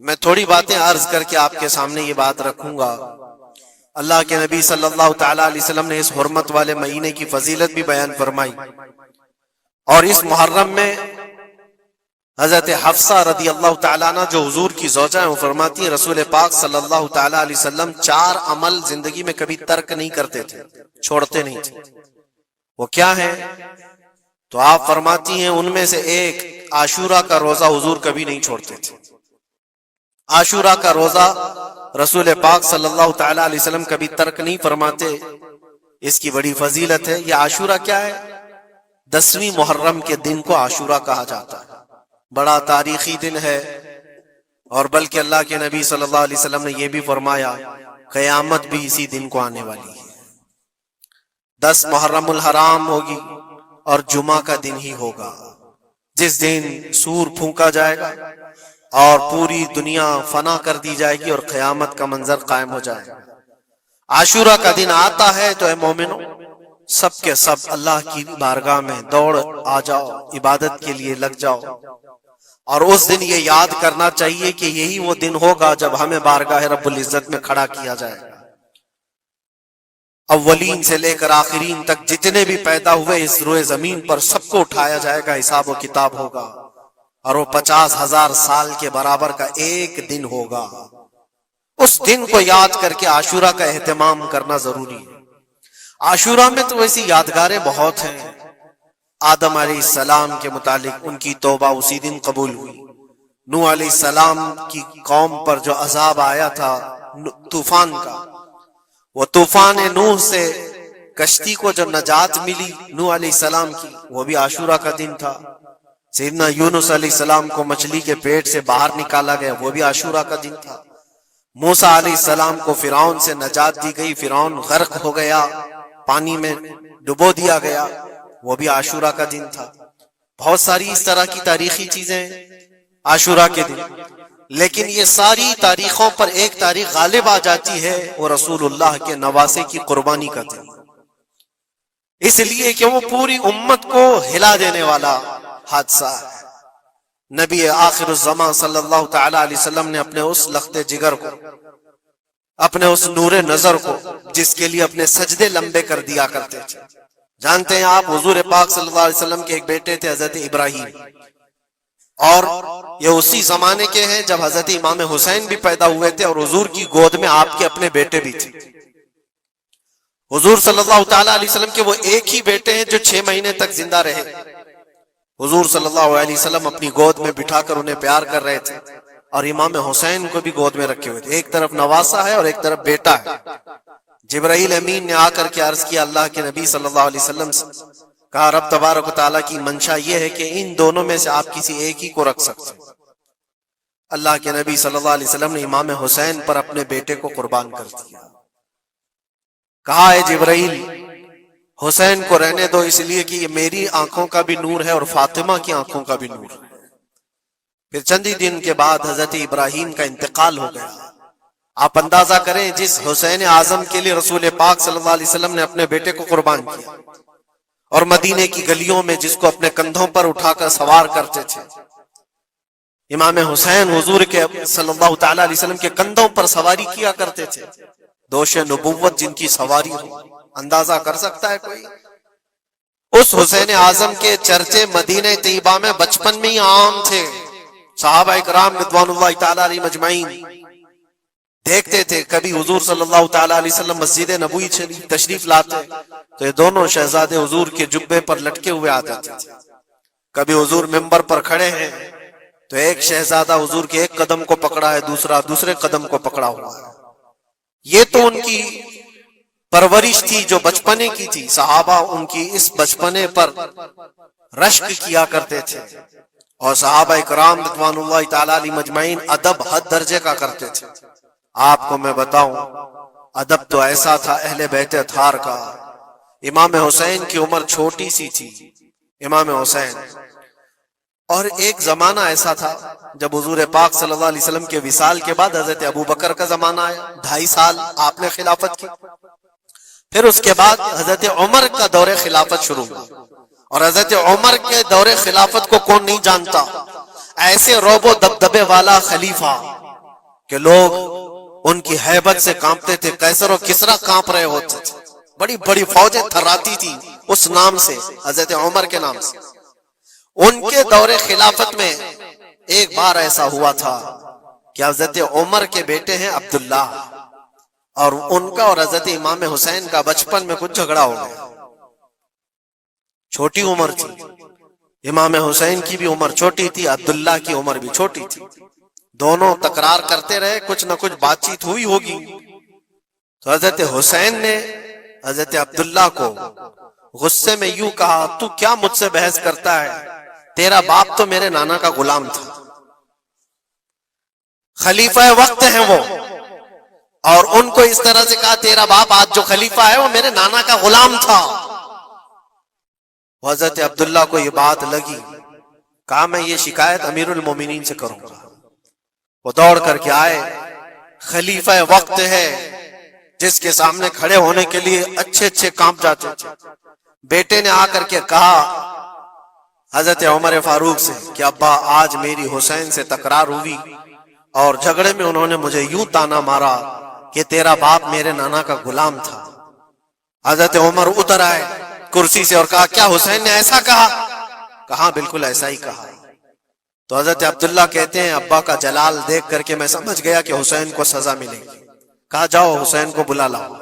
میں تھوڑی باتیں عرض کر کے آپ کے سامنے یہ بات رکھوں گا۔ اللہ کے نبی صلی اللہ تعالی علیہ وسلم نے اس حرمت والے مہینے کی فضیلت بھی بیان فرمائی، اور اس محرم میں حضرت حفصہ رضی اللہ تعالیٰ عنہ جو حضور کی زوجہ ہیں، وہ فرماتی ہیں رسول پاک صلی اللہ تعالی علیہ وسلم 4 عمل زندگی میں کبھی ترک نہیں کرتے تھے، چھوڑتے نہیں تھے۔ وہ کیا ہیں؟ تو آپ فرماتی ہیں ان میں سے ایک عاشورہ کا روزہ حضور کبھی نہیں چھوڑتے تھے۔ عاشورہ کا روزہ رسول پاک صلی اللہ تعالی علیہ وسلم کبھی ترک نہیں فرماتے، اس کی بڑی فضیلت ہے۔ یہ عاشورہ کیا ہے؟ 10ویں محرم کے دن کو عاشورہ کہا جاتا ہے، بڑا تاریخی دن ہے، اور بلکہ اللہ کے نبی صلی اللہ علیہ وسلم نے یہ بھی فرمایا قیامت بھی اسی دن کو آنے والی ہے۔ 10 محرم الحرام ہوگی اور جمعہ کا دن ہی ہوگا، جس دن سور پھونکا جائے گا اور پوری دنیا فنا کر دی جائے گی اور قیامت کا منظر قائم ہو جائے گا۔ عاشورہ کا دن آتا ہے تو اے مومنوں، سب کے سب اللہ کی بارگاہ میں دوڑ آ جاؤ، عبادت کے لیے لگ جاؤ، اور اس دن یہ یاد کرنا چاہیے کہ یہی وہ دن ہوگا جب ہمیں بارگاہ رب العزت میں کھڑا کیا جائے گا۔ اولین سے لے کر آخرین تک جتنے بھی پیدا ہوئے اس روئے زمین پر سب کو اٹھایا جائے گا، حساب و کتاب ہوگا، اور وہ 50,000 سال کے برابر کا ایک دن ہوگا۔ اس دن کو یاد کر کے عاشورہ کا اہتمام کرنا ضروری ہے۔ عاشورہ میں تو ویسی یادگاریں بہت ہیں۔ آدم علیہ السلام کے متعلق ان کی توبہ اسی دن قبول ہوئی۔ نوح علیہ السلام کی قوم پر جو عذاب آیا تھا طوفان کا، وہ طوفان نوح سے کشتی کو جو نجات ملی نوح علیہ السلام کی، وہ بھی عاشورہ کا دن تھا۔ سیدنا یونس علیہ السلام کو مچھلی کے پیٹ سے باہر نکالا گیا، وہ بھی عاشورہ کا دن تھا۔ موسیٰ علیہ السلام کو فرعون سے نجات دی گئی، فرعون غرق ہو گیا، پانی میں ڈبو دیا گیا، وہ بھی عاشورہ کا دن تھا۔ بہت ساری اس طرح کی تاریخی چیزیں عاشورہ کے دن، لیکن یہ ساری تاریخوں پر ایک تاریخ غالب آ جاتی ہے، وہ رسول اللہ کے نواسے کی قربانی کا دن، اس لیے کہ وہ پوری امت کو ہلا دینے والا حادثہ ہے۔ نبی آخر الزمان صلی اللہ تعالی علیہ وسلم نے اپنے اس لخت جگر کو، اپنے اس نور نظر کو، جس کے لیے اپنے سجدے لمبے کر دیا کرتے تھے، جانتے ہیں آپ حضور پاک صلی اللہ علیہ وسلم کے ایک بیٹے تھے حضرت ابراہیم، اور یہ اسی زمانے کے ہیں جب حضرت امام حسین بھی پیدا ہوئے تھے، اور حضور کی گود میں آپ کے اپنے بیٹے بھی تھے۔ حضور صلی اللہ تعالی علیہ وسلم کے وہ ایک ہی بیٹے ہیں جو 6 مہینے تک زندہ رہے۔ حضور صلی اللہ علیہ وسلم اپنی گود میں بٹھا کر انہیں پیار کر رہے تھے، اور امام حسین کو بھی گود میں رکھے ہوئے تھے۔ ایک طرف نواسا ہے اور ایک طرف بیٹا ہے۔ جبرائیل امین نے آ کر کے عرض کیا اللہ کے نبی صلی اللہ علیہ وسلم سے، کہا رب تبارک و تعالیٰ کی منشا یہ ہے کہ ان دونوں میں سے آپ کسی ایک ہی کو رکھ سکتے ہیں۔ اللہ کے نبی صلی اللہ علیہ وسلم نے امام حسین پر اپنے بیٹے کو قربان کر دیا۔ کہا اے جبرائیل، حسین کو رہنے دو، اس لیے کہ یہ میری آنکھوں کا بھی نور ہے اور فاطمہ کی آنکھوں کا بھی نور ہے۔ پھر چندی دن کے بعد حضرت ابراہیم کا انتقال ہو گیا۔ آپ اندازہ کریں جس حسین اعظم کے لیے رسول پاک صلی اللہ علیہ وسلم نے اپنے بیٹے کو قربان کیا، اور مدینے کی گلیوں میں جس کو اپنے کندھوں پر اٹھا کر سوار کرتے تھے، امام حسین حضور کے صلی اللہ تعالی علیہ وسلم کے کندھوں پر سواری کیا کرتے تھے۔ دوش نبوت جن کی سواری ہو، اندازہ کر سکتا ہے کوئی؟ اس حسین اعظم کے چرچے مدینہ طیبہ میں بچپن میں ہی عام تھے۔ صحابہ اکرام رضوان اللہ تعالی علیہ مجمعین دیکھتے تھے، کبھی حضور صلی اللہ تعالی علیہ وسلم مسجد نبوی تشریف لاتے تو یہ دونوں شہزادے حضور کے جبے پر لٹکے ہوئے آتے تھے۔ کبھی حضور ممبر پر کھڑے ہیں تو ایک شہزادہ حضور کے ایک قدم کو پکڑا ہے، دوسرا دوسرے قدم کو پکڑا ہوا ہے۔ یہ تو ان کی پرورش تھی جو بچپنے کی تھی۔ صحابہ ان کی اس بچپنے پر رشک کیا کرتے تھے، اور صحابہ اکرام رضوان اللہ تعالی علیہ مجمعین ادب حد درجے کا کرتے تھے۔ آپ کو میں بتاؤں، ادب تو ایسا تھا اہل بیت اطہار کا۔ امام حسین کی عمر چھوٹی سی تھی، امام حسین، اور ایک زمانہ ایسا تھا جب حضور پاک صلی اللہ علیہ وسلم کے وصال کے بعد حضرت ابوبکر کا زمانہ آیا، 2.5 سال آپ نے خلافت کی۔ پھر اس کے بعد حضرت عمر کا دور خلافت شروع ہوا، اور حضرت عمر کے دور خلافت کو کون نہیں جانتا؟ ایسے روب و دبدبے والا خلیفہ، کہ لوگ ان کی ہیبت سے کانپتے تھے، قیصر و کسریٰ کانپ رہے ہوتے تھے، بڑی بڑی فوجیں تھراتی تھی اس نام سے، حضرت عمر کے نام سے۔ ان کے دور خلافت میں ایک بار ایسا ہوا تھا کہ حضرت عمر کے بیٹے ہیں عبداللہ، اور ان کا اور حضرت امام حسین کا بچپن میں کچھ جھگڑا ہو گیا۔ چھوٹی عمر تھی، امام حسین کی بھی عمر چھوٹی تھی، عبداللہ کی عمر بھی چھوٹی تھی، دونوں تکرار کرتے رہے، کچھ نہ کچھ بات چیت ہوئی ہوگی۔ تو حضرت حسین نے حضرت عبداللہ کو غصے میں یوں کہا، تو کیا مجھ سے بحث کرتا ہے؟ تیرا باپ تو میرے نانا کا غلام تھا، خلیفہ وقت ہیں وہ، اور ان کو اس طرح سے کہا تیرا باپ آج جو خلیفہ ہے وہ میرے نانا کا غلام تھا۔ حضرت عبداللہ کو یہ بات لگی، کہا میں یہ شکایت امیر المومنین سے کروں گا۔ وہ دوڑ کر کے آئے، خلیفہ وقت ہے جس کے سامنے کھڑے ہونے کے لیے اچھے اچھے کانپ جاتے تھے۔ بیٹے نے آ کر کے کہا حضرت عمر فاروق سے کہ ابا آج میری حسین سے تکرار ہوئی اور جھگڑے میں انہوں نے مجھے یوں تانا مارا کہ تیرا باپ میرے نانا کا غلام تھا۔ حضرت عمر اتر آئے کرسی سے اور کہا کیا حسین نے ایسا کہا؟ کہا بالکل ایسا ہی کہا۔ تو حضرت عبداللہ کہتے ہیں ابا کا جلال دیکھ کر کے میں سمجھ گیا کہ حسین کو سزا ملے گی۔ کہا جاؤ حسین کو بلا لاؤ،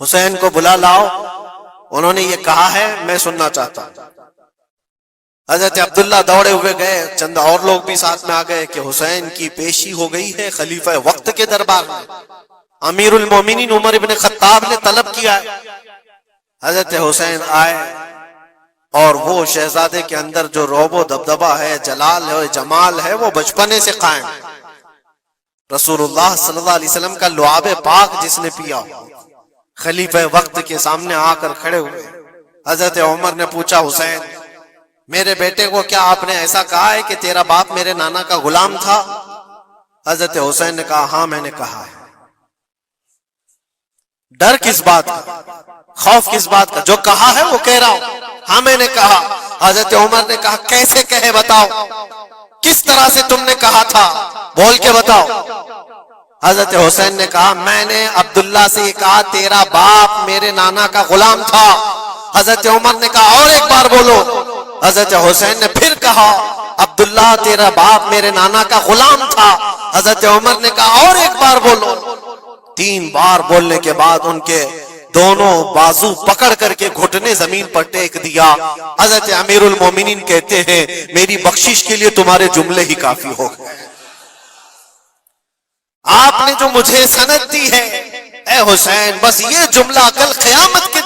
حسین کو بلا لاؤ، انہوں نے یہ کہا ہے میں سننا چاہتا ہوں۔ حضرت عبداللہ دوڑے ہوئے گئے، چند اور لوگ بھی ساتھ میں آ گئے کہ حسین کی پیشی ہو گئی ہے خلیفہ وقت کے دربار میں، امیر المومنین عمر ابن خطاب نے طلب کیا ہے۔ حضرت حسین آئے اور وہ شہزادے کے اندر جو رعب و دبدبہ ہے، جلال ہے، جمال ہے، وہ بچپنے سے قائم ہے۔ رسول اللہ صلی اللہ علیہ وسلم کا لعاب پاک جس نے پیا، خلیفہ وقت کے سامنے آ کر کھڑے ہوئے۔ حضرت عمر نے پوچھا حسین میرے بیٹے کو کیا آپ نے ایسا کہا ہے کہ تیرا باپ میرے نانا کا غلام تھا؟ حضرت حسین نے کہا ہاں میں نے کہا ہے۔ ڈر کس بات کا، خوف کس بات کا؟ جو کہا ہے وہ کہہ رہا ہوں، ہاں میں نے کہا۔ حضرت عمر نے کہا کیسے کہے بتاؤ، کس طرح سے تم نے کہا تھا، بول کے بتاؤ۔ حضرت حسین نے کہا میں نے عبداللہ سے یہ کہا تیرا باپ میرے نانا کا غلام تھا۔ حضرت عمر نے کہا اور ایک بار بولو۔ حضرت حسین نے پھر کہا عبداللہ تیرا باپ میرے نانا کا غلام تھا۔ حضرت عمر نے کہا اور ایک بار بولو۔ 3 بار بولنے کے بعد ان کے دونوں بازو پکڑ کر کے گھٹنے زمین پر ٹیک دیا۔ حضرت امیر المومنین کہتے ہیں میری بخشش کے لیے تمہارے جملے ہی کافی ہو گئے، آپ نے جو مجھے سند دی ہے اے حسین، بس یہ جملہ کل قیامت کے